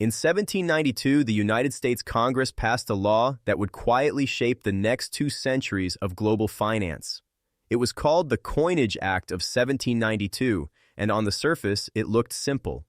In 1792, the United States Congress passed a law that would quietly shape the next 2 centuries of global finance. It was called the Coinage Act of 1792, and on the surface, it looked simple.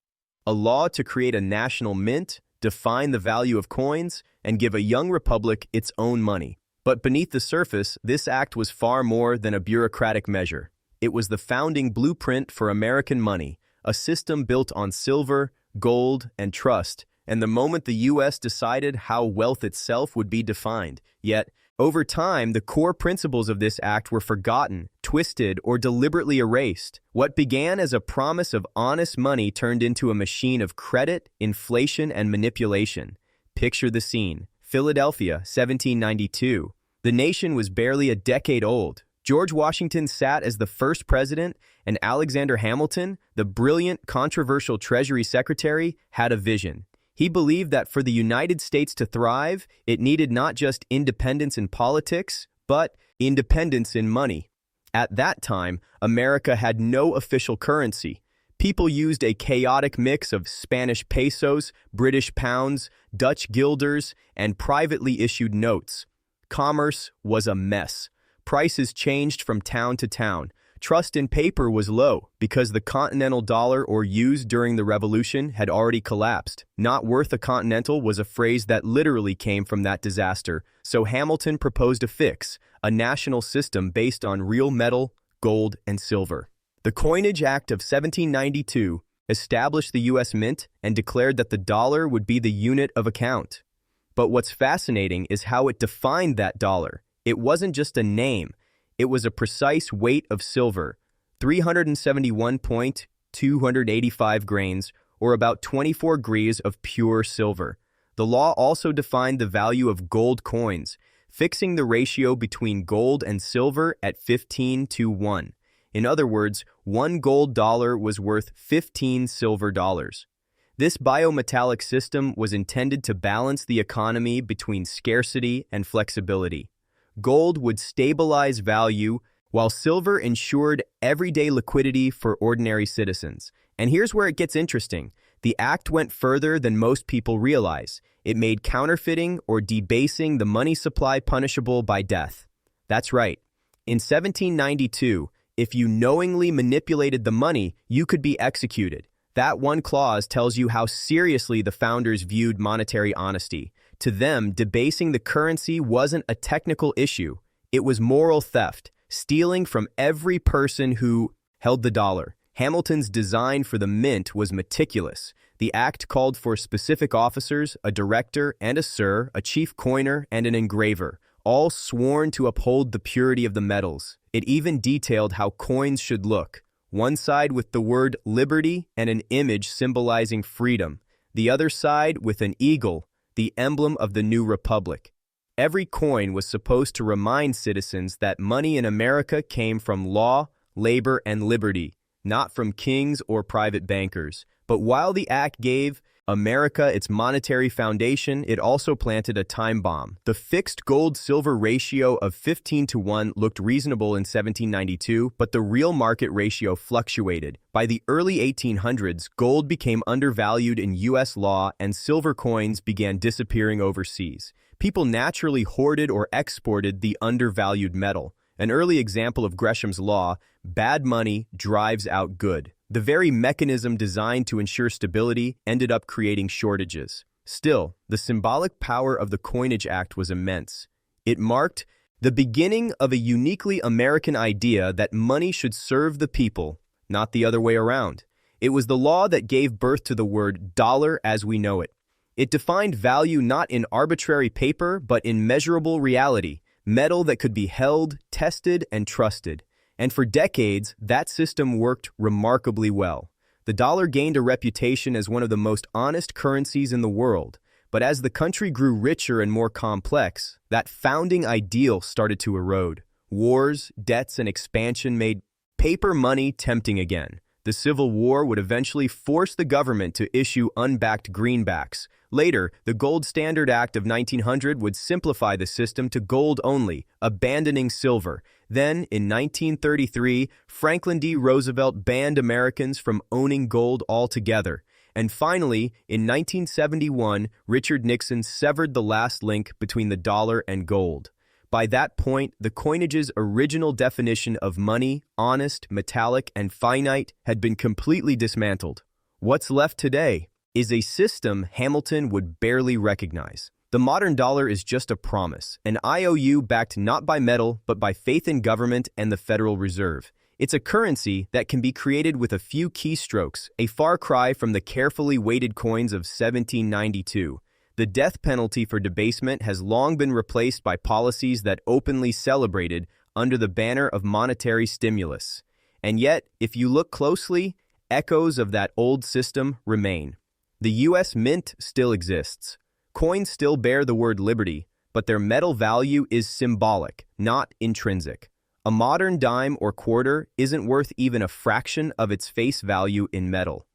A law to create a national mint, define the value of coins, and give a young republic its own money. But beneath the surface, this act was far more than a bureaucratic measure. It was the founding blueprint for American money, a system built on silver, gold, and trust, and the moment the U.S. decided how wealth itself would be defined. Yet, over time, the core principles of this act were forgotten, twisted, or deliberately erased. What began as a promise of honest money turned into a machine of credit, inflation, and manipulation. Picture the scene. Philadelphia, 1792. The nation was barely a decade old. George Washington sat as the first president, and Alexander Hamilton, the brilliant, controversial Treasury Secretary, had a vision. He believed that for the United States to thrive, it needed not just independence in politics, but independence in money. At that time, America had no official currency. People used a chaotic mix of Spanish pesos, British pounds, Dutch guilders, and privately issued notes. Commerce was a mess. Prices changed from town to town. Trust in paper was low because the continental dollar, or used during the Revolution, had already collapsed. Not worth a continental was a phrase that literally came from that disaster, so Hamilton proposed a fix, a national system based on real metal, gold, and silver. The Coinage Act of 1792 established the U.S. Mint and declared that the dollar would be the unit of account. But what's fascinating is how it defined that dollar. It wasn't just a name. It was a precise weight of silver, 371.285 grains, or about 24 grams of pure silver. The law also defined the value of gold coins, fixing the ratio between gold and silver at 15:1. In other words, one gold dollar was worth 15 silver dollars. This biometallic system was intended to balance the economy between scarcity and flexibility. Gold would stabilize value, while silver ensured everyday liquidity for ordinary citizens. And here's where it gets interesting. The act went further than most people realize. It made counterfeiting or debasing the money supply punishable by death. That's right. In 1792, if you knowingly manipulated the money, you could be executed. That one clause tells you how seriously the founders viewed monetary honesty. To them, debasing the currency wasn't a technical issue. It was moral theft, stealing from every person who held the dollar. Hamilton's design for the mint was meticulous. The act called for specific officers, a director and a sir, a chief coiner, and an engraver, all sworn to uphold the purity of the metals. It even detailed how coins should look. One side with the word liberty and an image symbolizing freedom. The other side with an eagle, the emblem of the new republic. Every coin was supposed to remind citizens that money in America came from law, labor, and liberty, not from kings or private bankers. But while the act gave America its monetary foundation, it also planted a time bomb. The fixed gold-silver ratio of 15:1 looked reasonable in 1792, but the real market ratio fluctuated. By the early 1800s, gold became undervalued in U.S. law and silver coins began disappearing overseas. People naturally hoarded or exported the undervalued metal. An early example of Gresham's law, bad money drives out good. The very mechanism designed to ensure stability ended up creating shortages. Still, the symbolic power of the Coinage Act was immense. It marked the beginning of a uniquely American idea that money should serve the people, not the other way around. It was the law that gave birth to the word dollar as we know it. It defined value not in arbitrary paper, but in measurable reality, metal that could be held, tested, and trusted. And for decades, that system worked remarkably well. The dollar gained a reputation as one of the most honest currencies in the world. But as the country grew richer and more complex, that founding ideal started to erode. Wars, debts, and expansion made paper money tempting again. The Civil War would eventually force the government to issue unbacked greenbacks. Later, the Gold Standard Act of 1900 would simplify the system to gold only, abandoning silver. Then, in 1933, Franklin D. Roosevelt banned Americans from owning gold altogether. And finally, in 1971, Richard Nixon severed the last link between the dollar and gold. By that point, the coinage's original definition of money, honest, metallic, and finite, had been completely dismantled. What's left today is a system Hamilton would barely recognize. The modern dollar is just a promise, an IOU backed not by metal, but by faith in government and the Federal Reserve. It's a currency that can be created with a few keystrokes, a far cry from the carefully weighted coins of 1792. The death penalty for debasement has long been replaced by policies that openly celebrated under the banner of monetary stimulus. And yet, if you look closely, echoes of that old system remain. The U.S. Mint still exists. Coins still bear the word liberty, but their metal value is symbolic, not intrinsic. A modern dime or quarter isn't worth even a fraction of its face value in metal.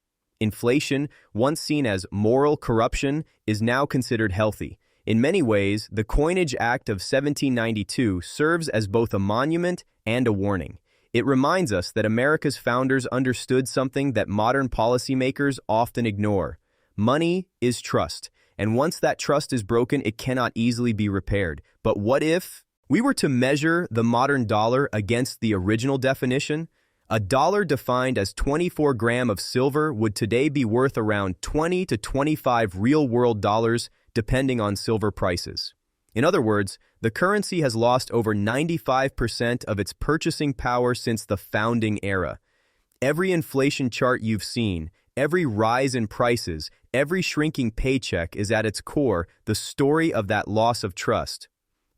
Inflation, once seen as moral corruption, is now considered healthy. In many ways, the Coinage Act of 1792 serves as both a monument and a warning. It reminds us that America's founders understood something that modern policymakers often ignore. Money is trust, and once that trust is broken, it cannot easily be repaired. But what if we were to measure the modern dollar against the original definition? A dollar defined as 24 grams of silver would today be worth around 20 to 25 real-world dollars, depending on silver prices. In other words, the currency has lost over 95% of its purchasing power since the founding era. Every inflation chart you've seen, every rise in prices, every shrinking paycheck is at its core the story of that loss of trust.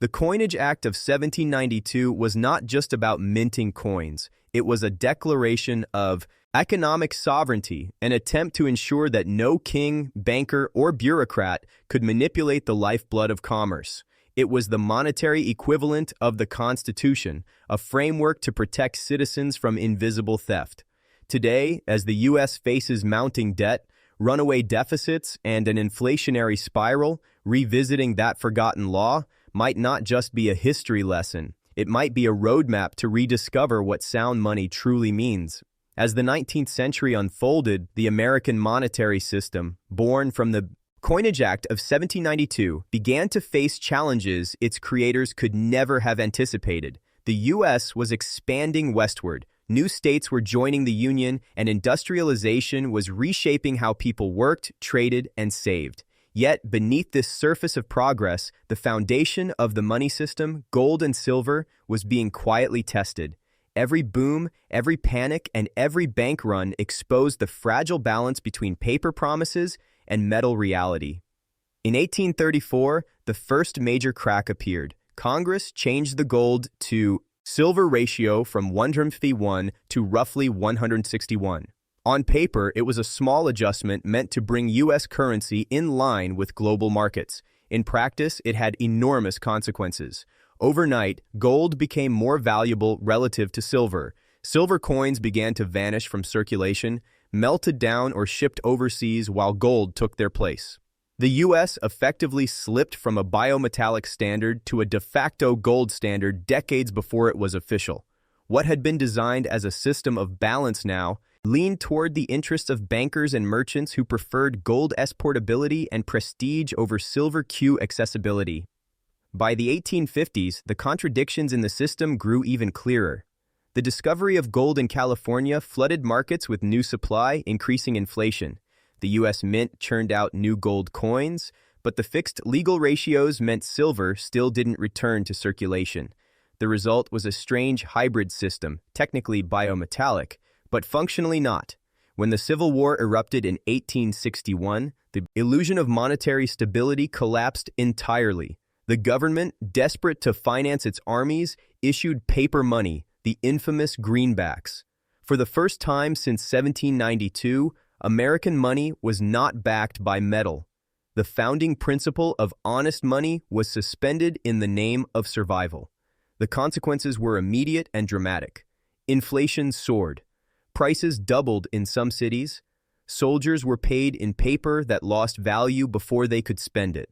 The Coinage Act of 1792 was not just about minting coins. It was a declaration of economic sovereignty, an attempt to ensure that no king, banker, or bureaucrat could manipulate the lifeblood of commerce. It was the monetary equivalent of the Constitution, a framework to protect citizens from invisible theft. Today, as the U.S. faces mounting debt, runaway deficits, and an inflationary spiral, revisiting that forgotten law might not just be a history lesson. It might be a roadmap to rediscover what sound money truly means. As the 19th century unfolded, the American monetary system, born from the Coinage Act of 1792, began to face challenges its creators could never have anticipated. The U.S. was expanding westward. New states were joining the Union, and industrialization was reshaping how people worked, traded, and saved. Yet, beneath this surface of progress, the foundation of the money system, gold and silver, was being quietly tested. Every boom, every panic, and every bank run exposed the fragile balance between paper promises and metal reality. In 1834, the first major crack appeared. Congress changed the gold to silver ratio from 1:1 to roughly 161. On paper, it was a small adjustment meant to bring U.S. currency in line with global markets. In practice, it had enormous consequences. Overnight, gold became more valuable relative to silver. Silver coins began to vanish from circulation, melted down or shipped overseas while gold took their place. The U.S. effectively slipped from a biometallic standard to a de facto gold standard decades before it was official. What had been designed as a system of balance now leaned toward the interests of bankers and merchants who preferred gold portability and prestige over silver Q accessibility. By the 1850s, the contradictions in the system grew even clearer. The discovery of gold in California flooded markets with new supply, increasing inflation. The U.S. Mint churned out new gold coins, but the fixed legal ratios meant silver still didn't return to circulation. The result was a strange hybrid system, technically biometallic, but functionally not. When the Civil War erupted in 1861, the illusion of monetary stability collapsed entirely. The government, desperate to finance its armies, issued paper money, the infamous greenbacks. For the first time since 1792, American money was not backed by metal. The founding principle of honest money was suspended in the name of survival. The consequences were immediate and dramatic. Inflation soared. Prices doubled in some cities. Soldiers were paid in paper that lost value before they could spend it.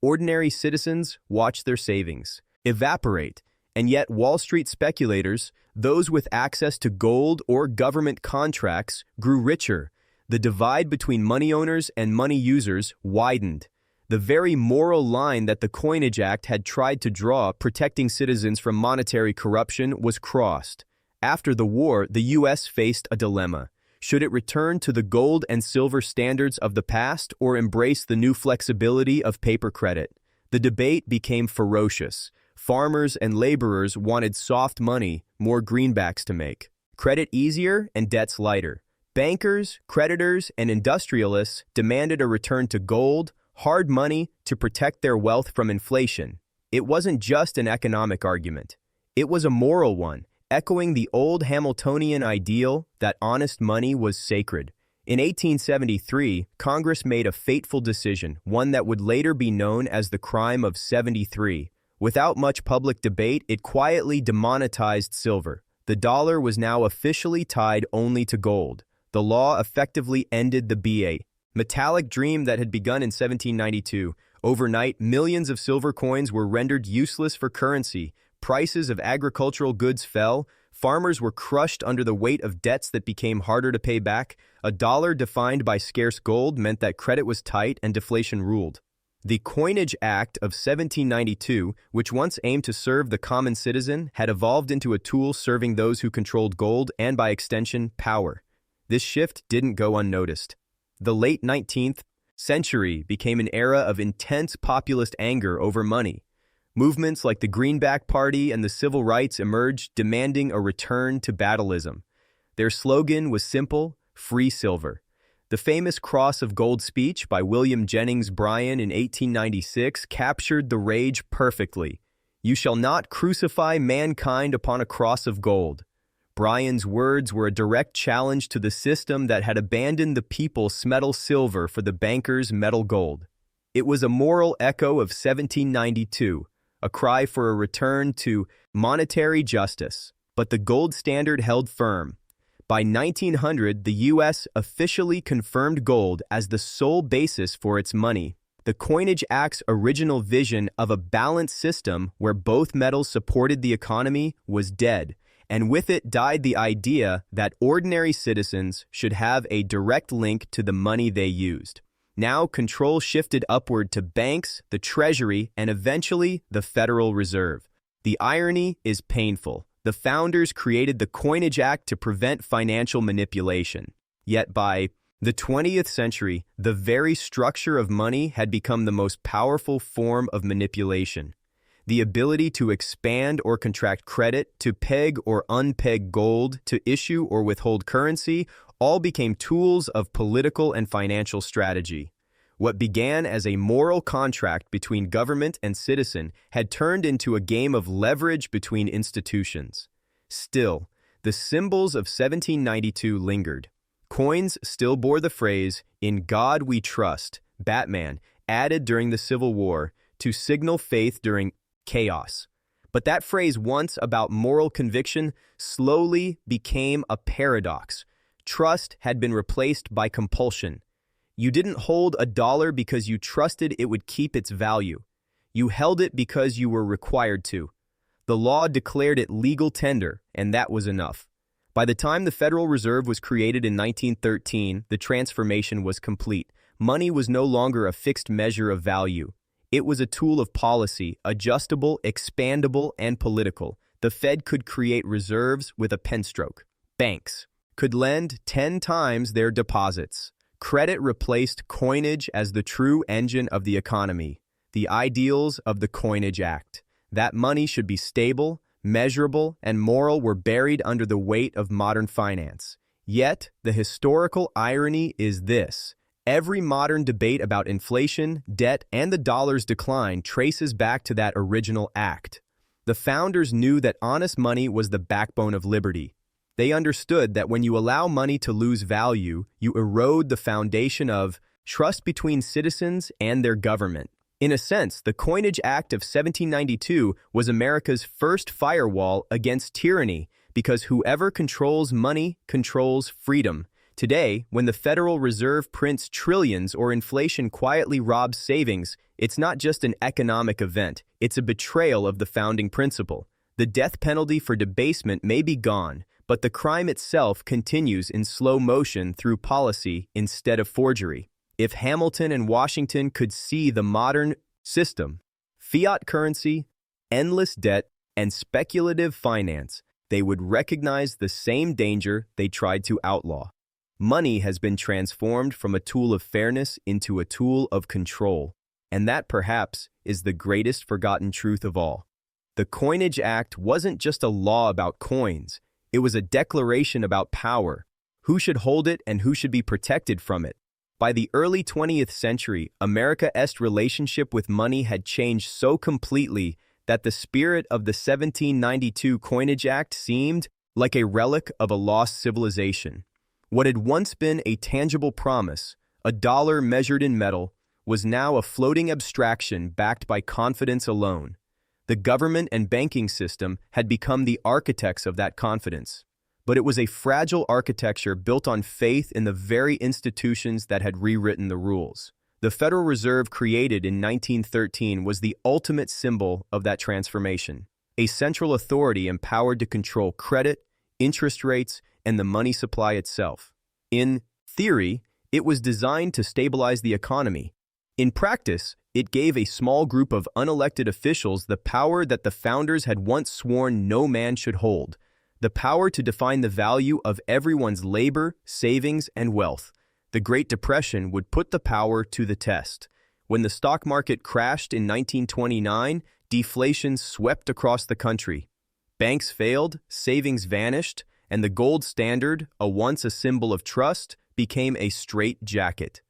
Ordinary citizens watched their savings evaporate, and yet Wall Street speculators, those with access to gold or government contracts, grew richer. The divide between money owners and money users widened. The very moral line that the Coinage Act had tried to draw, protecting citizens from monetary corruption, was crossed. After the war, the U.S. faced a dilemma. Should it return to the gold and silver standards of the past or embrace the new flexibility of paper credit? The debate became ferocious. Farmers and laborers wanted soft money, more greenbacks to make. Credit easier and debts lighter. Bankers, creditors, and industrialists demanded a return to gold, hard money, to protect their wealth from inflation. It wasn't just an economic argument. It was a moral one, echoing the old Hamiltonian ideal that honest money was sacred. In 1873, Congress made a fateful decision, one that would later be known as the Crime of 73. Without much public debate, it quietly demonetized silver. The dollar was now officially tied only to gold. The law effectively ended the BA metallic dream that had begun in 1792. Overnight, millions of silver coins were rendered useless for currency. Prices of agricultural goods fell. Farmers were crushed under the weight of debts that became harder to pay back. A dollar defined by scarce gold meant that credit was tight and deflation ruled. The Coinage Act of 1792, which once aimed to serve the common citizen, had evolved into a tool serving those who controlled gold and, by extension, power. This shift didn't go unnoticed. The late 19th century became an era of intense populist anger over money. Movements like the Greenback Party and the Civil Rights emerged, demanding a return to battleism. Their slogan was simple: free silver. The famous Cross of Gold speech by William Jennings Bryan in 1896 captured the rage perfectly. "You shall not crucify mankind upon a cross of gold." Bryan's words were a direct challenge to the system that had abandoned the people's metal silver for the bankers' metal gold. It was a moral echo of 1792, a cry for a return to monetary justice. But the gold standard held firm. By 1900, the U.S. officially confirmed gold as the sole basis for its money. The Coinage Act's original vision of a balanced system where both metals supported the economy was dead, and with it died the idea that ordinary citizens should have a direct link to the money they used. Now control shifted upward to banks, the Treasury, and eventually the Federal Reserve. The irony is painful. The founders created the Coinage Act to prevent financial manipulation. Yet by the 20th century, the very structure of money had become the most powerful form of manipulation. The ability to expand or contract credit, to peg or unpeg gold, to issue or withhold currency, all became tools of political and financial strategy. What began as a moral contract between government and citizen had turned into a game of leverage between institutions. Still, the symbols of 1792 lingered. Coins still bore the phrase, "In God we trust," Batman, added during the Civil War to signal faith during chaos. But that phrase, once about moral conviction, slowly became a paradox. Trust had been replaced by compulsion. You didn't hold a dollar because you trusted it would keep its value. You held it because you were required to. The law declared it legal tender, and that was enough. By the time the Federal Reserve was created in 1913, the transformation was complete. Money was no longer a fixed measure of value. It was a tool of policy, adjustable, expandable, and political. The Fed could create reserves with a pen stroke. Banks could lend 10 times their deposits. Credit replaced coinage as the true engine of the economy. The ideals of the Coinage Act, that money should be stable, measurable, and moral, were buried under the weight of modern finance. Yet, the historical irony is this: every modern debate about inflation, debt, and the dollar's decline traces back to that original act. The founders knew that honest money was the backbone of liberty. They understood that when you allow money to lose value, you erode the foundation of trust between citizens and their government. In a sense, the Coinage Act of 1792 was America's first firewall against tyranny, because whoever controls money controls freedom. Today, when the Federal Reserve prints trillions or inflation quietly robs savings, it's not just an economic event, it's a betrayal of the founding principle. The death penalty for debasement may be gone, but the crime itself continues in slow motion through policy instead of forgery. If Hamilton and Washington could see the modern system, fiat currency, endless debt, and speculative finance, they would recognize the same danger they tried to outlaw. Money has been transformed from a tool of fairness into a tool of control, and that perhaps is the greatest forgotten truth of all. The Coinage Act wasn't just a law about coins, it was a declaration about power, who should hold it and who should be protected from it. By the early 20th century, America's relationship with money had changed so completely that the spirit of the 1792 Coinage Act seemed like a relic of a lost civilization. What had once been a tangible promise, a dollar measured in metal, was now a floating abstraction backed by confidence alone. The government and banking system had become the architects of that confidence. But it was a fragile architecture built on faith in the very institutions that had rewritten the rules. The Federal Reserve, created in 1913, was the ultimate symbol of that transformation. A central authority empowered to control credit, interest rates, and the money supply itself. In theory, it was designed to stabilize the economy. In practice, it gave a small group of unelected officials the power that the founders had once sworn no man should hold, the power to define the value of everyone's labor, savings, and wealth. The Great Depression would put the power to the test. When the stock market crashed in 1929, deflation swept across the country. Banks failed, savings vanished, and the gold standard, once a symbol of trust, became a straitjacket.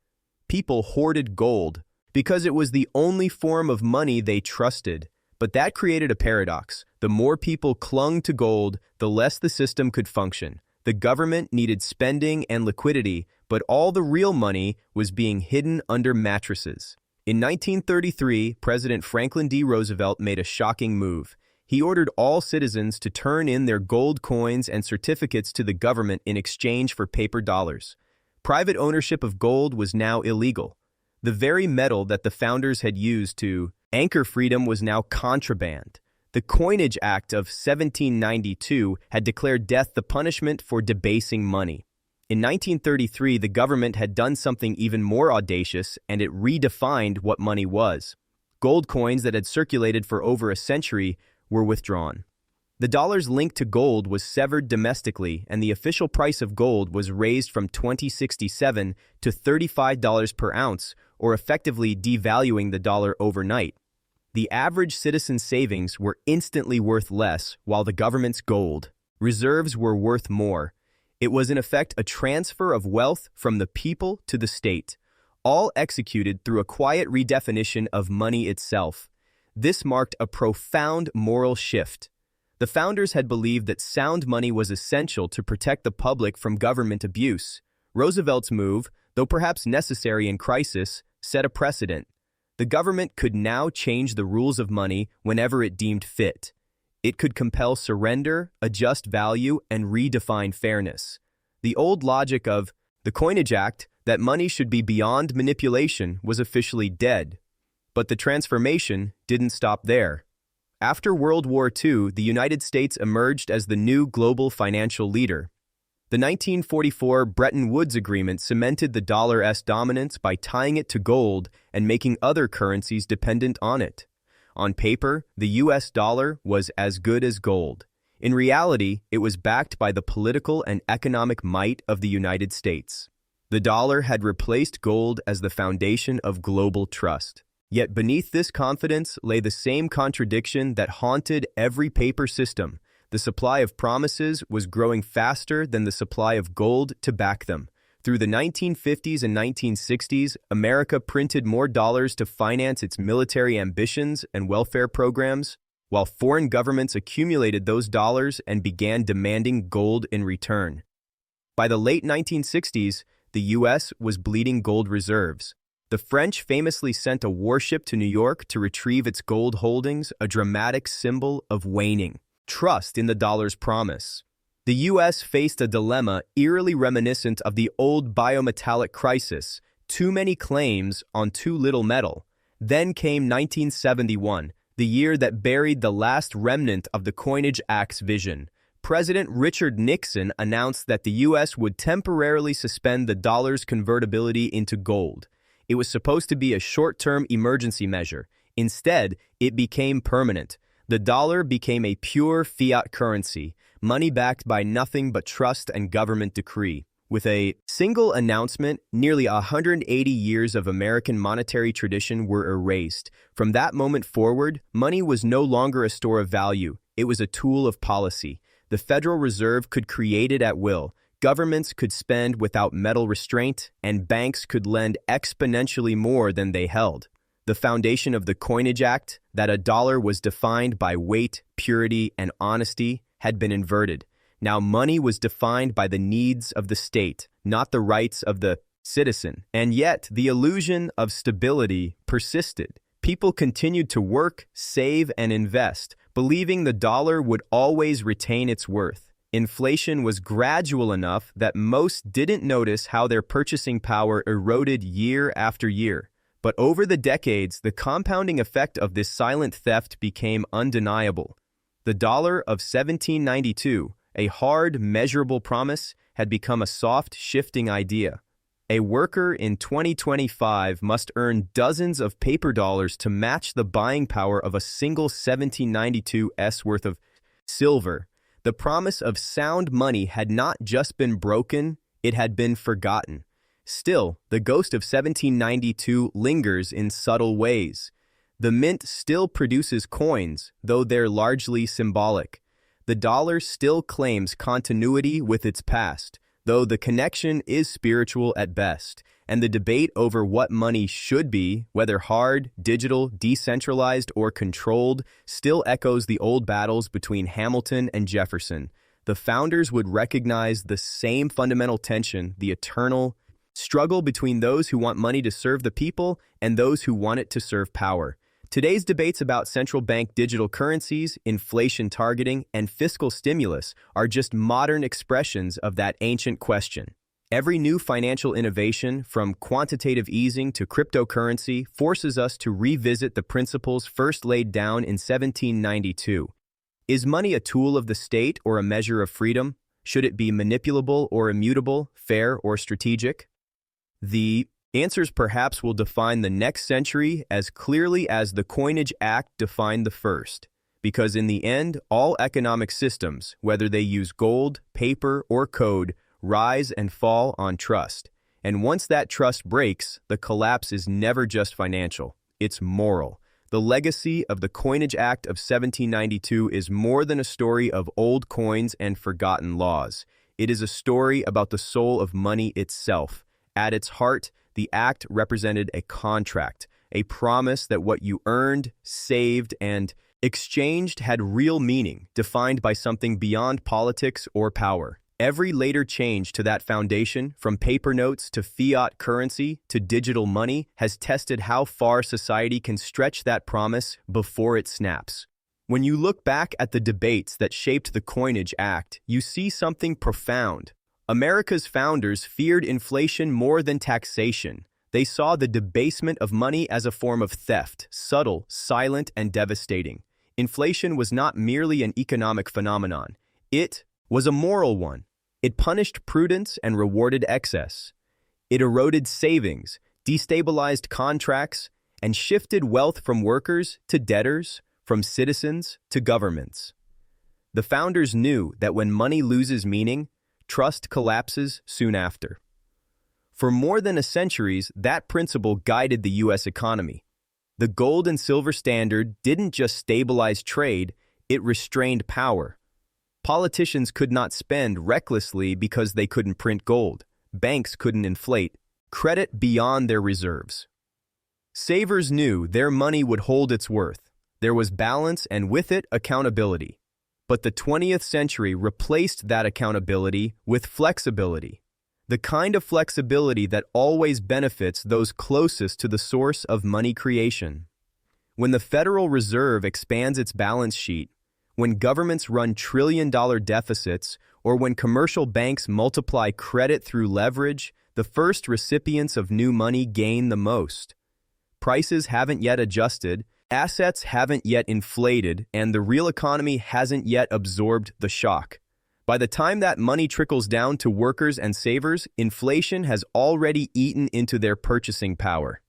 People hoarded gold because it was the only form of money they trusted. But that created a paradox. The more people clung to gold, the less the system could function. The government needed spending and liquidity, but all the real money was being hidden under mattresses. In 1933, President Franklin D. Roosevelt made a shocking move. He ordered all citizens to turn in their gold coins and certificates to the government in exchange for paper dollars. Private ownership of gold was now illegal. The very metal that the founders had used to anchor freedom was now contraband. The Coinage Act of 1792 had declared death the punishment for debasing money. In 1933, the government had done something even more audacious, and it redefined what money was. Gold coins that had circulated for over a century were withdrawn. The dollar's link to gold was severed domestically, and the official price of gold was raised from $20.67 to $35 per ounce, or effectively devaluing the dollar overnight. The average citizen's savings were instantly worth less, while the government's gold reserves were worth more. It was in effect a transfer of wealth from the people to the state, all executed through a quiet redefinition of money itself. This marked a profound moral shift. The founders had believed that sound money was essential to protect the public from government abuse. Roosevelt's move, though perhaps necessary in crisis, set a precedent. The government could now change the rules of money whenever it deemed fit. It could compel surrender, adjust value, and redefine fairness. The old logic of the Coinage Act, that money should be beyond manipulation, was officially dead. But the transformation didn't stop there. After World War II, the United States emerged as the new global financial leader. The 1944 Bretton Woods Agreement cemented the dollar's dominance by tying it to gold and making other currencies dependent on it. On paper, the US dollar was as good as gold. In reality, it was backed by the political and economic might of the United States. The dollar had replaced gold as the foundation of global trust. Yet beneath this confidence lay the same contradiction that haunted every paper system. The supply of promises was growing faster than the supply of gold to back them. Through the 1950s and 1960s, America printed more dollars to finance its military ambitions and welfare programs, while foreign governments accumulated those dollars and began demanding gold in return. By the late 1960s, the U.S. was bleeding gold reserves. The French famously sent a warship to New York to retrieve its gold holdings, a dramatic symbol of waning trust in the dollar's promise. The U.S. faced a dilemma eerily reminiscent of the old biometallic crisis: too many claims on too little metal. Then came 1971, the year that buried the last remnant of the Coinage Act's vision. President Richard Nixon announced that the U.S. would temporarily suspend the dollar's convertibility into gold. It was supposed to be a short-term emergency measure. Instead, it became permanent. The dollar became a pure fiat currency, money backed by nothing but trust and government decree. With a single announcement, nearly 180 years of American monetary tradition were erased. From that moment forward, money was no longer a store of value. It was a tool of policy. The Federal Reserve could create it at will. Governments could spend without metal restraint, and banks could lend exponentially more than they held. The foundation of the Coinage Act, that a dollar was defined by weight, purity, and honesty, had been inverted. Now money was defined by the needs of the state, not the rights of the citizen. And yet, the illusion of stability persisted. People continued to work, save, and invest, believing the dollar would always retain its worth. Inflation was gradual enough that most didn't notice how their purchasing power eroded year after year. But over the decades, the compounding effect of this silent theft became undeniable. The dollar of 1792, a hard, measurable promise, had become a soft, shifting idea. A worker in 2025 must earn dozens of paper dollars to match the buying power of a single 1792's worth of silver. The promise of sound money had not just been broken, it had been forgotten. Still, the ghost of 1792 lingers in subtle ways. The mint still produces coins, though they're largely symbolic. The dollar still claims continuity with its past, though the connection is spiritual at best, and the debate over what money should be, whether hard, digital, decentralized, or controlled, still echoes the old battles between Hamilton and Jefferson. The founders would recognize the same fundamental tension, the eternal struggle between those who want money to serve the people and those who want it to serve power. Today's debates about central bank digital currencies, inflation targeting, and fiscal stimulus are just modern expressions of that ancient question. Every new financial innovation, from quantitative easing to cryptocurrency, forces us to revisit the principles first laid down in 1792. Is money a tool of the state or a measure of freedom? Should it be manipulable or immutable, fair or strategic? The answers perhaps will define the next century as clearly as the Coinage Act defined the first, because in the end, all economic systems, whether they use gold, paper, or code, rise and fall on trust. And once that trust breaks, the collapse is never just financial, it's moral. The legacy of the Coinage Act of 1792 is more than a story of old coins and forgotten laws. It is a story about the soul of money itself. At its heart, the act represented a contract, a promise that what you earned, saved, and exchanged had real meaning, defined by something beyond politics or power. Every later change to that foundation, from paper notes to fiat currency to digital money, has tested how far society can stretch that promise before it snaps. When you look back at the debates that shaped the Coinage Act, you see something profound. America's founders feared inflation more than taxation. They saw the debasement of money as a form of theft, subtle, silent, and devastating. Inflation was not merely an economic phenomenon. It was a moral one. It punished prudence and rewarded excess. It eroded savings, destabilized contracts, and shifted wealth from workers to debtors, from citizens to governments. The founders knew that when money loses meaning, trust collapses soon after. For more than a century, that principle guided the U.S. economy. The gold and silver standard didn't just stabilize trade, it restrained power. Politicians could not spend recklessly because they couldn't print gold. Banks couldn't inflate credit beyond their reserves. Savers knew their money would hold its worth. There was balance and with it accountability. But the 20th century replaced that accountability with flexibility. The kind of flexibility that always benefits those closest to the source of money creation. When the Federal Reserve expands its balance sheet, when governments run trillion-dollar deficits, or when commercial banks multiply credit through leverage, the first recipients of new money gain the most. Prices haven't yet adjusted, assets haven't yet inflated, and the real economy hasn't yet absorbed the shock. By the time that money trickles down to workers and savers, inflation has already eaten into their purchasing power.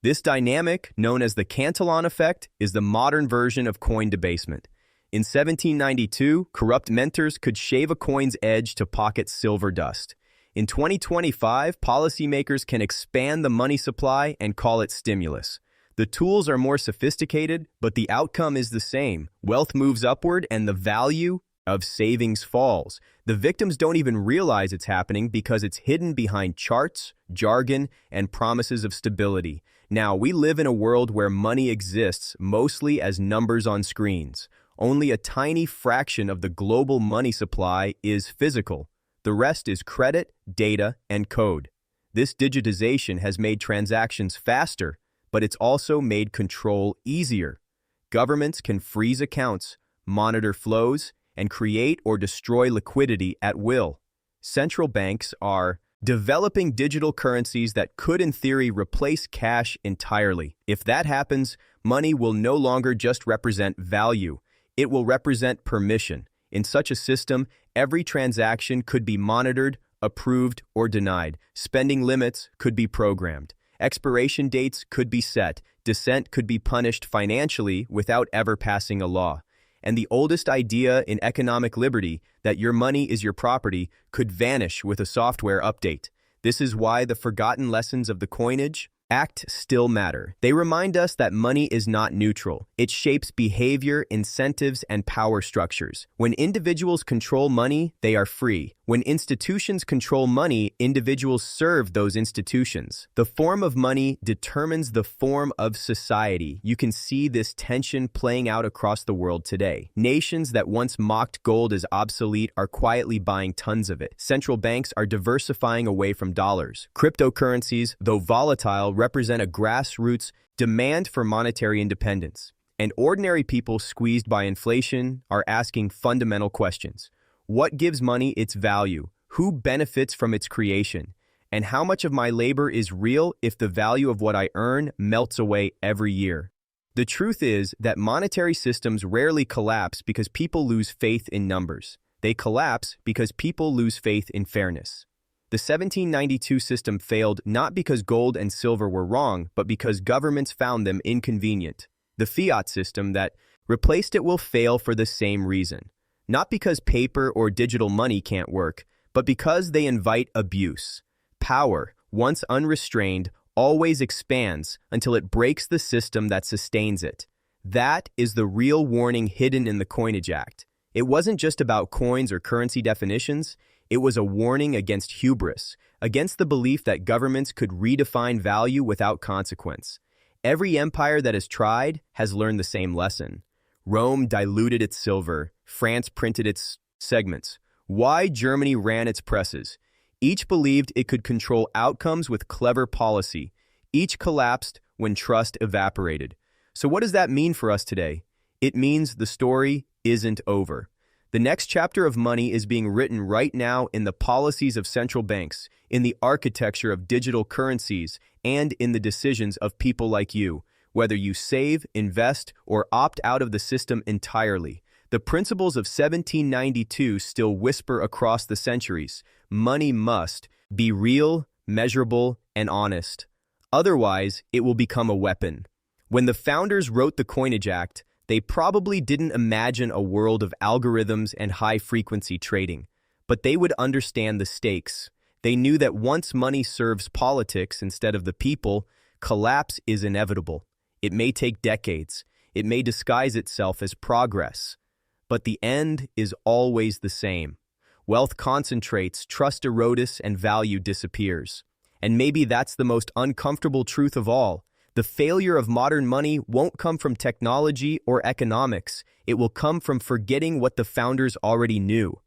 This dynamic, known as the Cantillon effect, is the modern version of coin debasement. In 1792, corrupt mentors could shave a coin's edge to pocket silver dust. In 2025, policymakers can expand the money supply and call it stimulus. The tools are more sophisticated, but the outcome is the same. Wealth moves upward and the value of savings falls. The victims don't even realize it's happening because it's hidden behind charts, jargon, and promises of stability. Now, we live in a world where money exists mostly as numbers on screens. Only a tiny fraction of the global money supply is physical. The rest is credit, data, and code. This digitization has made transactions faster, but it's also made control easier. Governments can freeze accounts, monitor flows, and create or destroy liquidity at will. Central banks are developing digital currencies that could, in theory, replace cash entirely. If that happens, money will no longer just represent value. It will represent permission. In such a system, every transaction could be monitored, approved, or denied. Spending limits could be programmed. Expiration dates could be set. Dissent could be punished financially without ever passing a law. And the oldest idea in economic liberty, that your money is your property, could vanish with a software update. This is why the forgotten lessons of the Coinage Act still matter. They remind us that money is not neutral. It shapes behavior, incentives, and power structures. When individuals control money, they are free. When institutions control money, individuals serve those institutions. The form of money determines the form of society. You can see this tension playing out across the world today. Nations that once mocked gold as obsolete are quietly buying tons of it. Central banks are diversifying away from dollars. Cryptocurrencies, though volatile, represent a grassroots demand for monetary independence. And ordinary people squeezed by inflation are asking fundamental questions. What gives money its value? Who benefits from its creation? And how much of my labor is real if the value of what I earn melts away every year? The truth is that monetary systems rarely collapse because people lose faith in numbers. They collapse because people lose faith in fairness. The 1792 system failed not because gold and silver were wrong, but because governments found them inconvenient. The fiat system that replaced it will fail for the same reason. Not because paper or digital money can't work, but because they invite abuse. Power, once unrestrained, always expands until it breaks the system that sustains it. That is the real warning hidden in the Coinage Act. It wasn't just about coins or currency definitions. It was a warning against hubris, against the belief that governments could redefine value without consequence. Every empire that has tried has learned the same lesson. Rome diluted its silver. France printed its segments. Why Germany ran its presses. Each believed it could control outcomes with clever policy. Each collapsed when trust evaporated. So what does that mean for us today? It means the story isn't over. The next chapter of money is being written right now in the policies of central banks, in the architecture of digital currencies, and in the decisions of people like you, whether you save, invest, or opt out of the system entirely. The principles of 1792 still whisper across the centuries. Money must be real, measurable, and honest. Otherwise, it will become a weapon. When the founders wrote the Coinage Act, they probably didn't imagine a world of algorithms and high-frequency trading, but they would understand the stakes. They knew that once money serves politics instead of the people, collapse is inevitable. It may take decades. It may disguise itself as progress. But the end is always the same. Wealth concentrates, trust erodes, and value disappears. And maybe that's the most uncomfortable truth of all. The failure of modern money won't come from technology or economics. It will come from forgetting what the founders already knew.